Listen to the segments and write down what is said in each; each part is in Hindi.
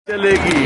चलेगी।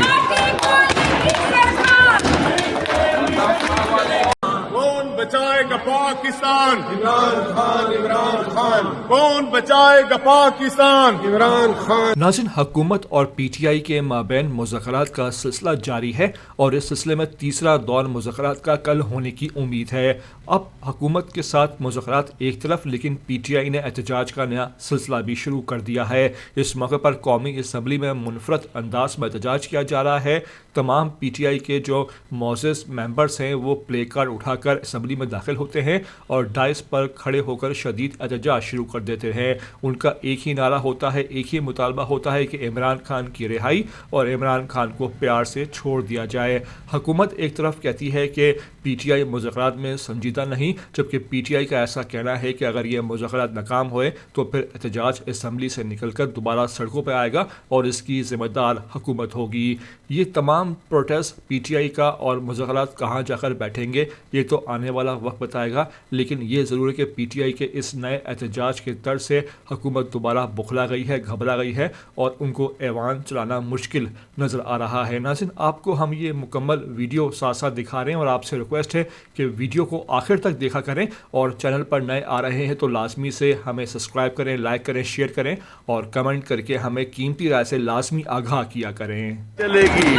कौन बचाएगा पाकिस्तान? इमरान खान, इमरान खान। कौन बचाएगा पाकिस्तान? इमरान खान। नाज़रीन, हुकूमत और पीटीआई के माबैन मुज़ाकरात का सिलसिला जारी है और इस सिलसिले में तीसरा दौर मुज़ाकरात का कल होने की उम्मीद है। अब हुकूमत के साथ मुज़ाकरात एक तरफ, लेकिन पीटीआई ने एहतजाज का नया सिलसिला भी शुरू कर दिया है। इस मौके पर कौमी असम्बली में मुनफरद अंदाज में एहतजाज किया जा रहा है। तमाम पीटीआई के जो मौजूद मेंबर्स हैं वो प्ले कार्ड उठाकर असम्बली में दाखिल होते हैं और डाइस पर खड़े होकर शदीद एहतजाज शुरू कर देते हैं। उनका एक ही नारा होता है, एक ही मुतालबा होता है कि इमरान खान की रिहाई और इमरान खान को प्यार से छोड़ दिया जाए। हुकूमत एक तरफ कहती है कि पीटीआई मुज़ाकरात में संजीदा नहीं, जबकि पीटीआई का ऐसा कहना है कि अगर ये मुज़ाकरात नाकाम हुए तो फिर एहतजाज असम्बली से निकलकर दोबारा सड़कों पर आएगा और इसकी जिम्मेदार हुकूमत होगी। ये तमाम प्रोटेस्ट पीटीआई का और मुज़ाकरात कहाँ जाकर बैठेंगे ये तो आने वाला वक्त बताएगा, लेकिन ये ज़रूर है कि पीटीआई के इस नए एहतजाज के तर्ज से हुकूमत दोबारा बुखला गई है, घबरा गई है और उनको ऐवान चलाना मुश्किल नज़र आ रहा है। नाज़रीन, आपको हम ये मुकम्मल वीडियो साथ साथ दिखा रहे हैं और आपसे रिक्वेस्ट है कि वीडियो को आखिर तक देखा करें और चैनल पर नए आ रहे हैं तो लाजमी से हमें सब्सक्राइब करें, लाइक करें, शेयर करें और कमेंट करके हमें कीमती राय से लाजमी आगाह किया करें। चलेगी।